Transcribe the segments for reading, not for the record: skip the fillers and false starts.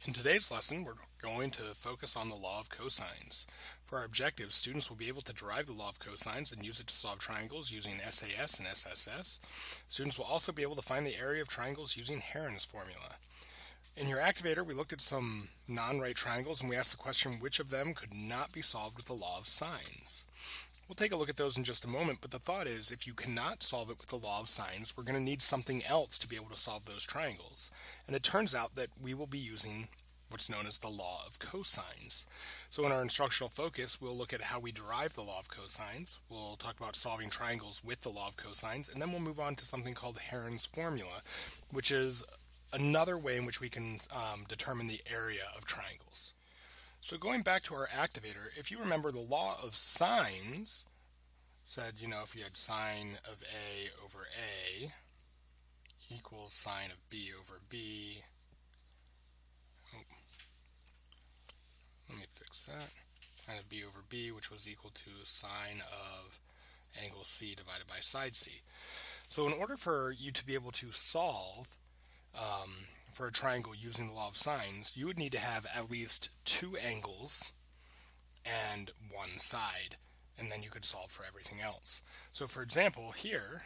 In today's lesson, we're going to focus on the law of cosines. For our objectives, students will be able to derive the law of cosines and use it to solve triangles using SAS and SSS. Students will also be able to find the area of triangles using Heron's formula. In your activator, we looked at some non-right triangles and we asked the question which of them could not be solved with the law of sines. We'll take a look at those in just a moment, but the thought is if you cannot solve it with the law of sines, we're going to need something else to be able to solve those triangles. And it turns out that we will be using what's known as the law of cosines. So in our instructional focus, we'll look at how we derive the law of cosines. We'll talk about solving triangles with the law of cosines, and then we'll move on to something called Heron's formula, which is another way in which we can determine the area of triangles. So going back to our activator, if you remember the law of sines said, if you had sine of A over A equals sine of B over B. Oh, let me fix that. Sine of B over B, which was equal to sine of angle C divided by side C. So in order for you to be able to solve for a triangle using the law of sines, you would need to have at least two angles and one side, and then you could solve for everything else. So for example, here,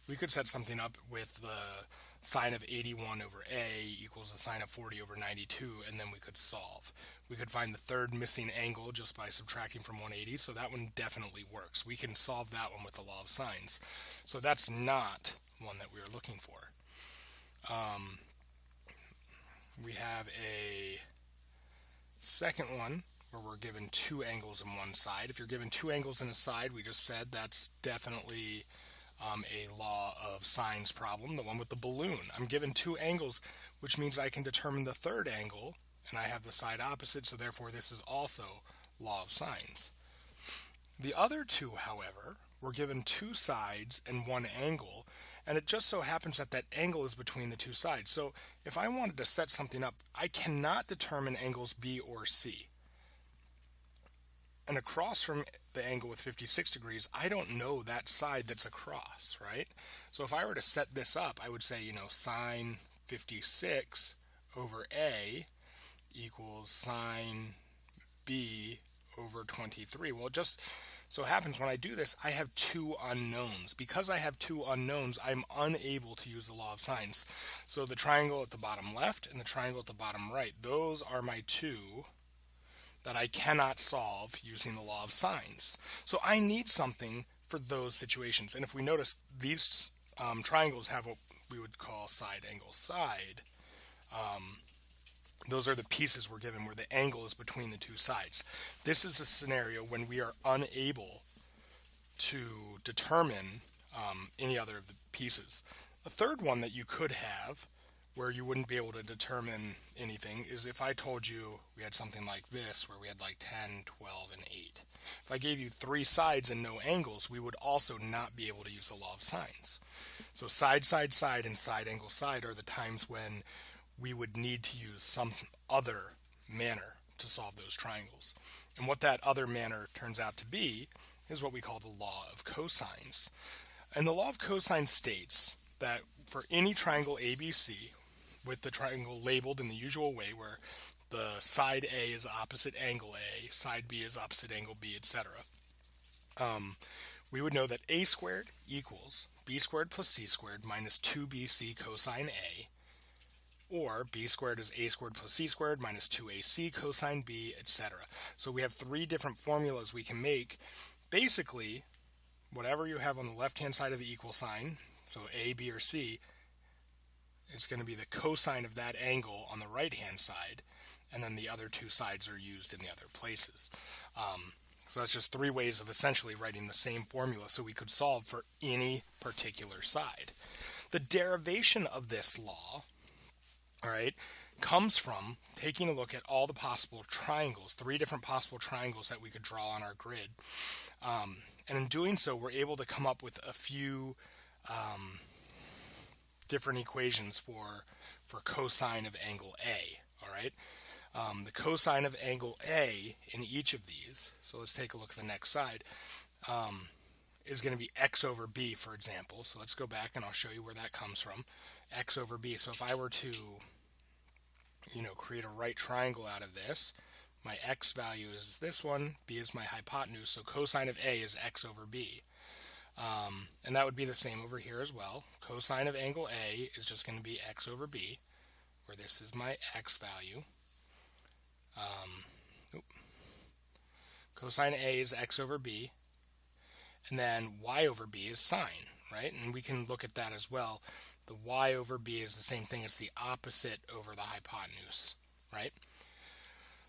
we could set something up with the sine of 81 over A equals the sine of 40 over 92, and then we could solve. We could find the third missing angle just by subtracting from 180, so that one definitely works. We can solve that one with the law of sines. So that's not one that we were looking for. We have a second one where we're given two angles in one side. If you're given two angles in a side, we just said that's definitely a law of sines problem, the one with the balloon. I'm given two angles, which means I can determine the third angle, and I have the side opposite, so therefore this is also law of sines. The other two, however, were given two sides and one angle, and it just so happens that that angle is between the two sides. So if I wanted to set something up, I cannot determine angles B or C. And across from the angle with 56 degrees, I don't know that side that's across, right? So if I were to set this up, I would say, sine 56 over A equals sine B over 23. Well, it just so happens when I do this, I have two unknowns. Because I have two unknowns, I'm unable to use the law of sines. So the triangle at the bottom left and the triangle at the bottom right, those are my two that I cannot solve using the law of sines. So I need something for those situations. And if we notice, these triangles have what we would call side angle side. Those are the pieces we're given where the angle is between the two sides. This is a scenario when we are unable to determine any other of the pieces. A third one that you could have where you wouldn't be able to determine anything is if I told you we had something like this where we had like 10, 12, and 8. If I gave you three sides and no angles, we would also not be able to use the law of sines. So side, side, side, and side angle side are the times when we would need to use some other manner to solve those triangles. And what that other manner turns out to be is what we call the law of cosines. And the law of cosines states that for any triangle ABC, with the triangle labeled in the usual way where the side A is opposite angle A, side B is opposite angle B, etc., we would know that A squared equals B squared plus C squared minus 2BC cosine A, or B squared is A squared plus C squared minus 2AC cosine B, etc. So we have three different formulas we can make. Basically, whatever you have on the left-hand side of the equal sign, so A, B, or C, it's going to be the cosine of that angle on the right-hand side, and then the other two sides are used in the other places. So that's just three ways of essentially writing the same formula so we could solve for any particular side. The derivation of this law, all right, comes from taking a look at all the possible triangles, three different possible triangles that we could draw on our grid. And in doing so, we're able to come up with a few different equations for cosine of angle A, all right? The cosine of angle A in each of these, so let's take a look at the next side, is going to be x over b, for example. So let's go back and I'll show you where that comes from. X over b. So if I were to create a right triangle out of this. My x value is this one, b is my hypotenuse, so cosine of a is x over b. And that would be the same over here as well. Cosine of angle A is just going to be x over b, where this is my x value. Cosine A is x over b, and then y over b is sine, right? And we can look at that as well. The y over b is the same thing. It's the opposite over the hypotenuse, right?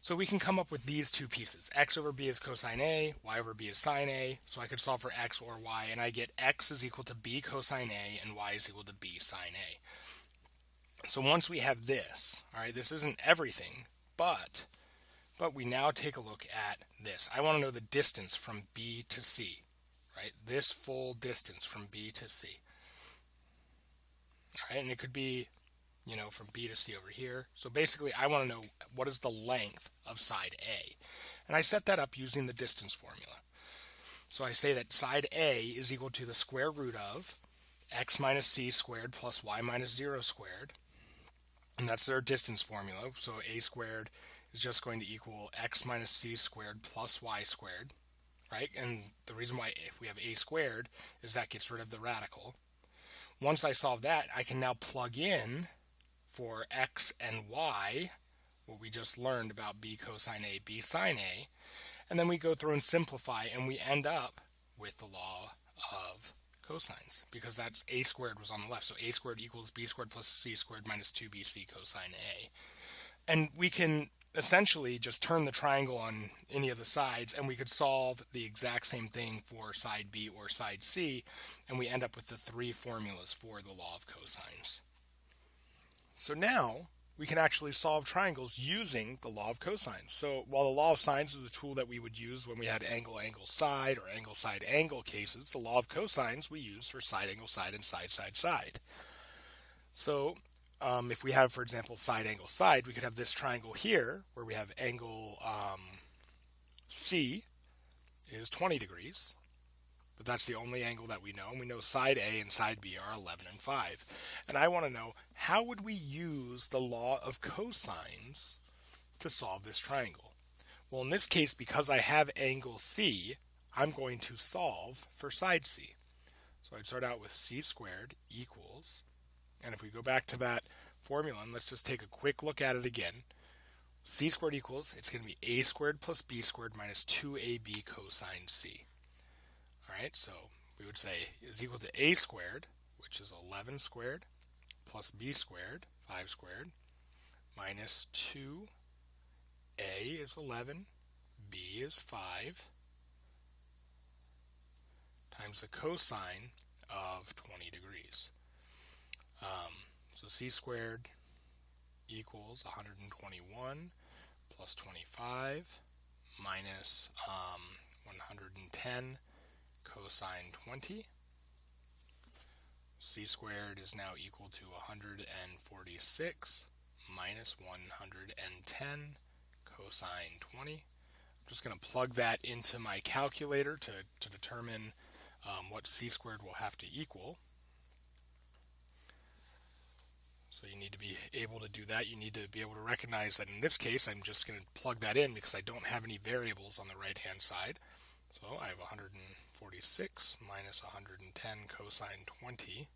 So we can come up with these two pieces. X over b is cosine A, y over b is sine A. So I could solve for x or y, and I get x is equal to b cosine A and y is equal to b sine A. So once we have this, all right, this isn't everything, but we now take a look at this. I want to know the distance from B to C, right? This full distance from B to C. All right, and it could be, from B to C over here. So basically, I want to know what is the length of side A. And I set that up using the distance formula. So I say that side A is equal to the square root of x minus c squared plus y minus 0 squared. And that's their distance formula. So a squared is just going to equal x minus c squared plus y squared, right? And the reason why if we have a squared is that gets rid of the radical. Once I solve that, I can now plug in for x and y what we just learned about b cosine A, b sine A, and then we go through and simplify, and we end up with the law of cosines, because that's a squared was on the left, so a squared equals b squared plus c squared minus 2bc cosine A. And we can essentially just turn the triangle on any of the sides, and we could solve the exact same thing for side B or side C, and we end up with the three formulas for the law of cosines. So now we can actually solve triangles using the law of cosines. So while the law of sines is a tool that we would use when we had angle, angle, side, or angle, side, angle cases, the law of cosines we use for side, angle, side, and side, side, side. So if we have, for example, side, angle, side, we could have this triangle here where we have angle C is 20 degrees. But that's the only angle that we know. And we know side A and side B are 11 and 5. And I want to know, how would we use the law of cosines to solve this triangle? Well, in this case, because I have angle C, I'm going to solve for side C. So I'd start out with c squared equals, and if we go back to that formula, and let's just take a quick look at it again. C squared equals, it's going to be a squared plus b squared minus 2ab cosine C. Alright, so we would say is equal to a squared, which is 11 squared, plus b squared, 5 squared, minus 2a is 11, b is 5, times the cosine of 20 degrees. So c squared equals 121 plus 25 minus 110 cosine 20. C squared is now equal to 146 minus 110 cosine 20. I'm just going to plug that into my calculator to determine what c squared will have to equal. So you need to be able to do that. You need to be able to recognize that in this case, I'm just going to plug that in because I don't have any variables on the right-hand side. So I have 146 minus 110 cosine 20.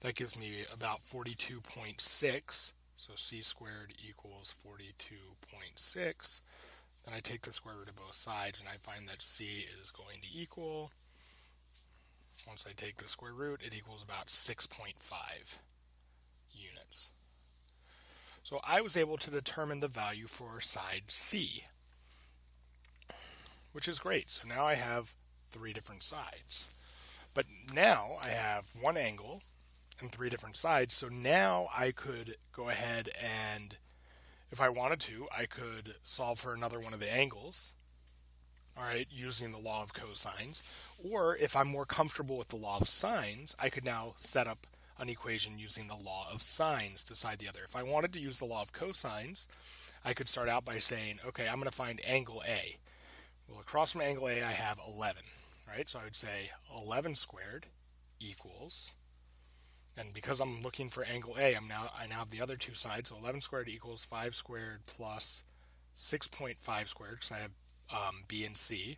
That gives me about 42.6. So c squared equals 42.6. Then I take the square root of both sides, and I find that c is going to equal, once I take the square root, it equals about 6.5 units. So I was able to determine the value for side C, which is great. So now I have three different sides. But now I have one angle and three different sides. So now I could go ahead and, if I wanted to, I could solve for another one of the angles, all right, using the law of cosines. Or if I'm more comfortable with the law of sines, I could now set up an equation using the law of sines to decide the other. If I wanted to use the law of cosines, I could start out by saying, okay, I'm going to find angle A. Well, across from angle A, I have 11, right? So I would say 11 squared equals, And because I'm looking for angle A, I now have the other two sides. So 11 squared equals 5 squared plus 6.5 squared, because I have B and C,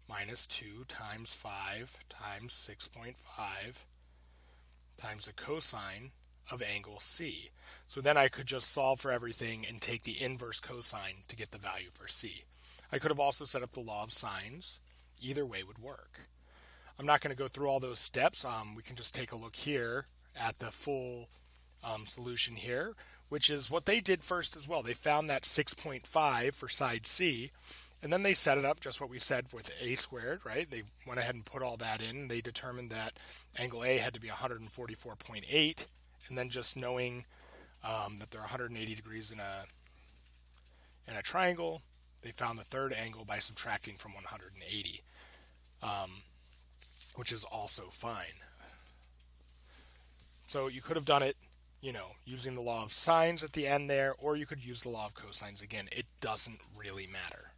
minus 2 times 5 times 6.5 times the cosine of angle C. So then I could just solve for everything and take the inverse cosine to get the value for C. I could have also set up the law of sines. Either way would work. I'm not going to go through all those steps. We can just take a look here at the full solution here, which is what they did first as well. They found that 6.5 for side C, and then they set it up just what we said with A squared, right? They went ahead and put all that in. They determined that angle A had to be 144.8, and then just knowing that they're 180 degrees in a triangle, they found the third angle by subtracting from 180, which is also fine. So you could have done it, using the law of sines at the end there, or you could use the law of cosines again. It doesn't really matter.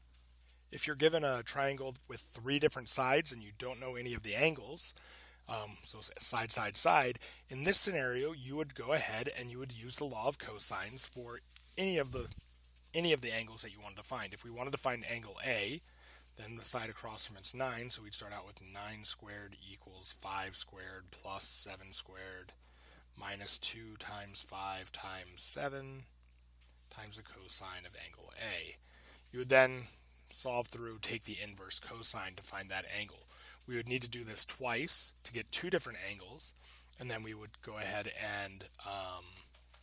If you're given a triangle with 3 different sides and you don't know any of the angles, so side, side, side, in this scenario, you would go ahead and you would use the law of cosines for any of the angles that you wanted to find. If we wanted to find angle A, then the side across from it's 9, so we'd start out with 9 squared equals 5 squared plus 7 squared minus 2 times 5 times 7 times the cosine of angle A. You would then solve through, take the inverse cosine to find that angle. We would need to do this twice to get 2 different angles, and then we would go ahead and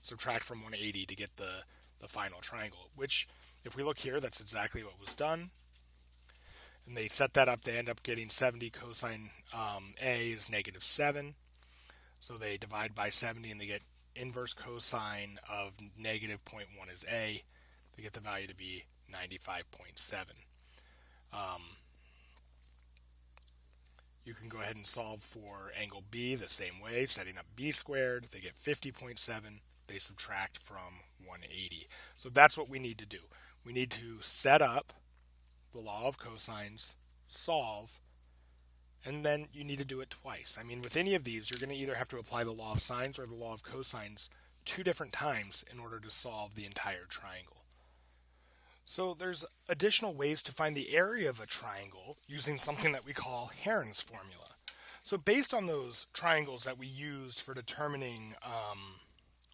subtract from 180 to get the final triangle, which, if we look here, that's exactly what was done. And they set that up. They end up getting 70 cosine A is negative 7. So they divide by 70 and they get inverse cosine of negative 0.1 is A. They get the value to be 95.7. You can go ahead and solve for angle B the same way, setting up B squared. They get 50.7. They subtract from 180. So that's what we need to do. We need to set up the law of cosines, solve, and then you need to do it twice. I mean, with any of these, you're going to either have to apply the law of sines or the law of cosines 2 different times in order to solve the entire triangle. So there's additional ways to find the area of a triangle using something that we call Heron's formula. So based on those triangles that we used for determining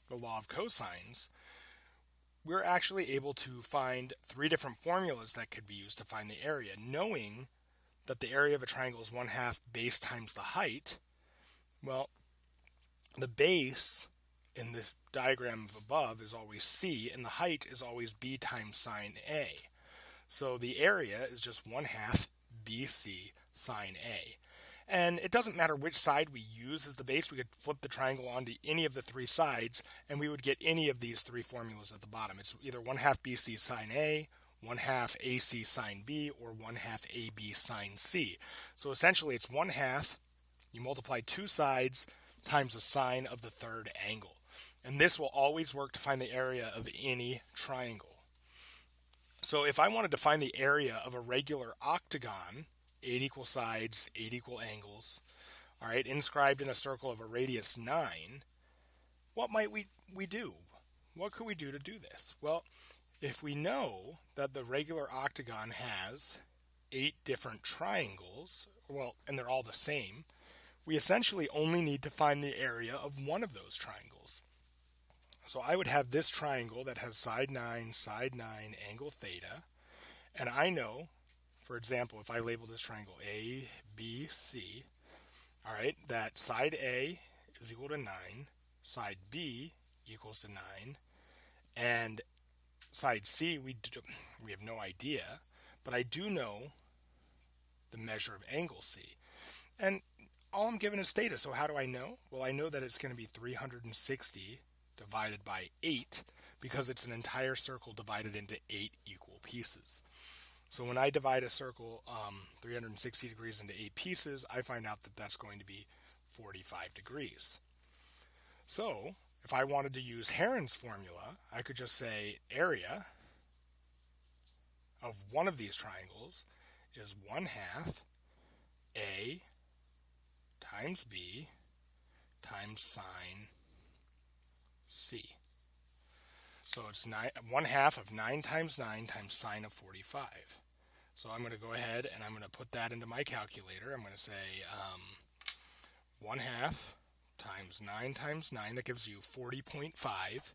the law of cosines, we're actually able to find 3 different formulas that could be used to find the area, knowing that the area of a triangle is 1/2 base times the height. Well, the base in the diagram above is always C, and the height is always B times sine A. So the area is just 1/2 BC sine A. And it doesn't matter which side we use as the base. We could flip the triangle onto any of the 3 sides, and we would get any of these 3 formulas at the bottom. It's either 1/2 BC sine A, 1/2 AC sine B, or 1/2 AB sine C. So essentially it's 1/2, you multiply 2 sides times the sine of the third angle. And this will always work to find the area of any triangle. So if I wanted to find the area of a regular octagon, 8 equal sides, 8 equal angles, all right, inscribed in a circle of a radius 9, what might we do? What could we do to do this? Well, if we know that the regular octagon has 8 different triangles, and they're all the same, we essentially only need to find the area of one of those triangles. So I would have this triangle that has side 9, angle theta, and I know, for example, if I label this triangle A, B, C, all right, that side A is equal to 9, side B equals to 9, and side C, we have no idea, but I do know the measure of angle C. And all I'm given is theta, so how do I know? Well, I know that it's going to be 360 divided by 8, because it's an entire circle divided into 8 equal pieces. So when I divide a circle 360 degrees into 8 pieces, I find out that that's going to be 45 degrees. So if I wanted to use Heron's formula, I could just say area of one of these triangles is 1/2 A times B times sine c. So it's 1/2 of 9 times 9 times sine of 45. So I'm going to go ahead and I'm going to put that into my calculator. I'm going to say 1/2 times 9, that gives you 40.5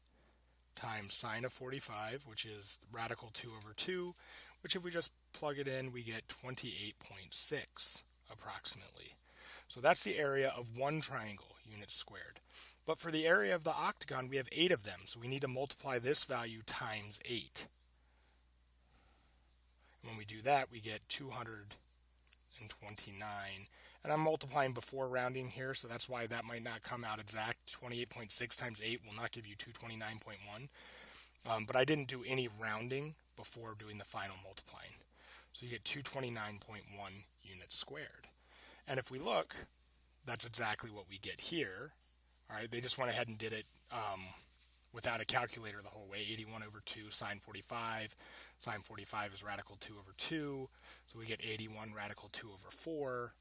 times sine of 45, which is radical 2 over 2, which if we just plug it in, we get 28.6 approximately. So that's the area of one triangle, units squared. But for the area of the octagon, we have 8 of them, so we need to multiply this value times 8. And when we do that, we get 229. And I'm multiplying before rounding here, so that's why that might not come out exact. 28.6 times 8 will not give you 229.1. But I didn't do any rounding before doing the final multiplying. So you get 229.1 units squared. And if we look, that's exactly what we get here. All right, they just went ahead and did it without a calculator the whole way. 81 over 2 sine 45. Sine 45 is radical 2 over 2. So we get 81 radical 2 over 4,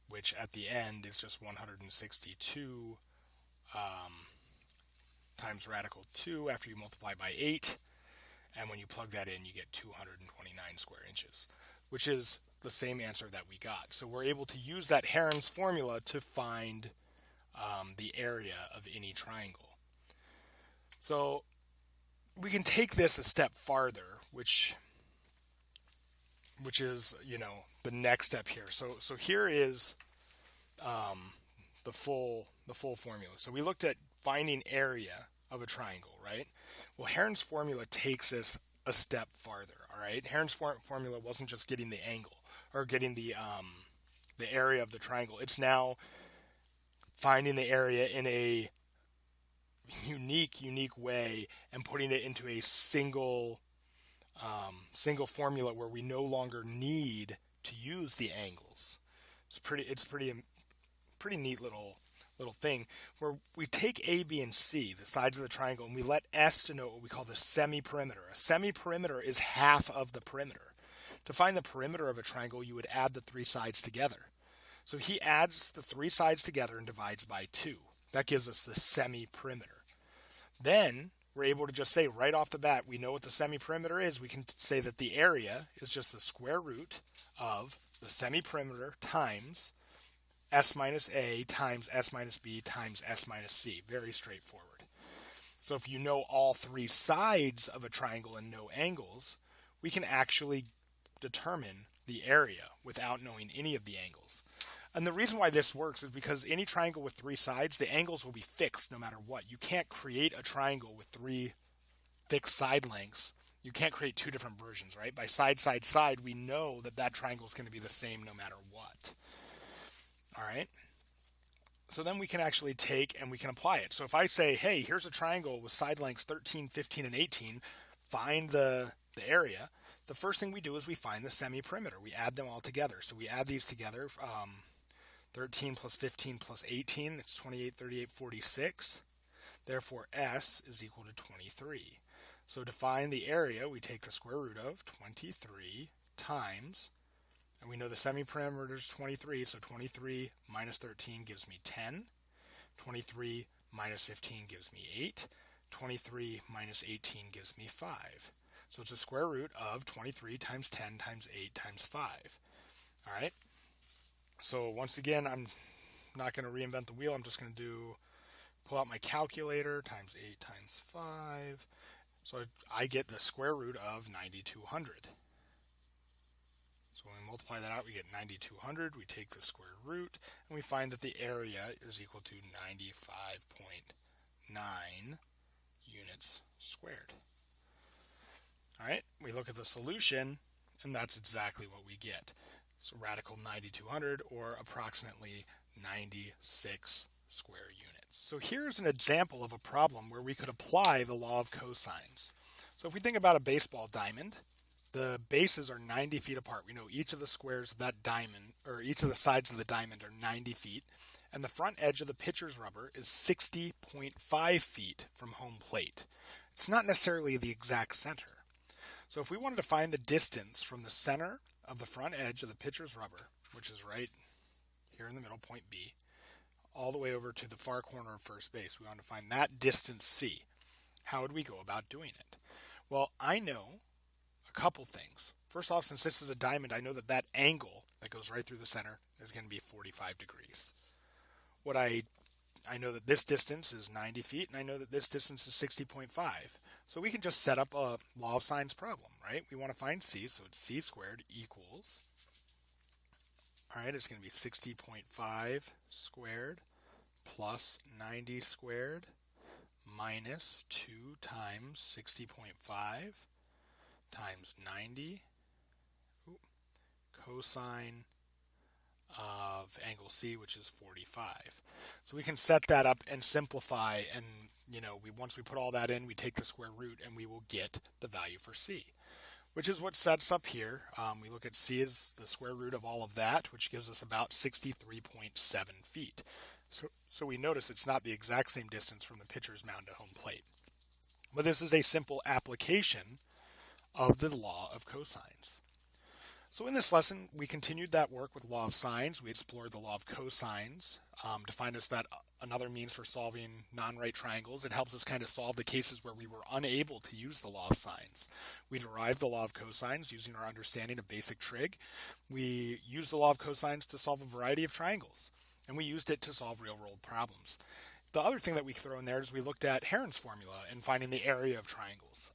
which at the end is just 162 times radical 2 after you multiply by 8. And when you plug that in, you get 229 square inches, which is the same answer that we got. So we're able to use that Heron's formula to find the area of any triangle. So we can take this a step farther, which is, the next step here. So here is the full formula. So we looked at finding area of a triangle, right? Well, Heron's formula takes us a step farther. All right, Heron's formula wasn't just getting the angle or getting the area of the triangle. It's now finding the area in a unique way and putting it into a single formula where we no longer need to use the angles. It's pretty neat little thing where we take A, B, and C, the sides of the triangle, and we let S denote what we call the semi-perimeter. A semi-perimeter is half of the perimeter. To find the perimeter of a triangle, you would add the 3 sides together. So he adds the 3 sides together and divides by 2. That gives us the semi-perimeter. Then we're able to just say right off the bat, we know what the semi-perimeter is. We can say that the area is just the square root of the semi-perimeter times S minus A times S minus B times S minus C. Very straightforward. So if you know all 3 sides of a triangle and no angles, we can actually determine the area without knowing any of the angles. And the reason why this works is because any triangle with 3 sides, the angles will be fixed no matter what. You can't create a triangle with 3 fixed side lengths. You can't create 2 different versions, right? By side, side, side, we know that triangle is going to be the same no matter what. All right? So then we can actually take and we can apply it. So if I say, hey, here's a triangle with side lengths 13, 15, and 18, find the area. The first thing we do is we find the semi-perimeter. We add them all together. So we add these together. 13 plus 15 plus 18, it's 28, 38, 46. Therefore, S is equal to 23. So to find the area, we take the square root of 23 times, and we know the semi-perimeter is 23, so 23 minus 13 gives me 10. 23 minus 15 gives me 8. 23 minus 18 gives me 5. So it's the square root of 23 times 10 times 8 times 5. All right? So once again, I'm not going to reinvent the wheel. I'm just going to pull out my calculator, times 8 times 5. So I get the square root of 9,200. So when we multiply that out, we get 9,200. We take the square root, and we find that the area is equal to 95.9 units squared. All right, we look at the solution, and that's exactly what we get. So radical 9,200, or approximately 96 square units. So here's an example of a problem where we could apply the law of cosines. So if we think about a baseball diamond, the bases are 90 feet apart. We know each of the squares of that diamond, or each of the sides of the diamond are 90 feet. And the front edge of the pitcher's rubber is 60.5 feet from home plate. It's not necessarily the exact center. So if we wanted to find the distance from the center of the front edge of the pitcher's rubber, which is right here in the middle, point B, all the way over to the far corner of first base. We want to find that distance C. How would we go about doing it? Well, I know a couple things. First off, since this is a diamond, I know that that angle that goes right through the center is going to be 45 degrees. What I know that this distance is 90 feet, and I know that this distance is 60.5. So we can just set up a law of sines problem, right? We want to find C, so it's C squared equals, all right, it's going to be 60.5 squared plus 90 squared minus 2 times 60.5 times 90 cosine of angle C, which is 45. So we can set that up and simplify, and once we put all that in, we take the square root and we will get the value for C, which is what sets up here. We look at C as the square root of all of that, which gives us about 63.7 feet. So we notice it's not the exact same distance from the pitcher's mound to home plate. But this is a simple application of the law of cosines. So in this lesson, we continued that work with law of sines. We explored the law of cosines to find us that another means for solving non-right triangles. It helps us kind of solve the cases where we were unable to use the law of sines. We derived the law of cosines using our understanding of basic trig. We used the law of cosines to solve a variety of triangles, and we used it to solve real-world problems. The other thing that we throw in there is we looked at Heron's formula and finding the area of triangles.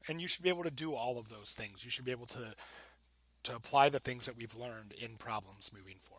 And you should be able to do all of those things. You should be able to apply the things that we've learned in problems moving forward.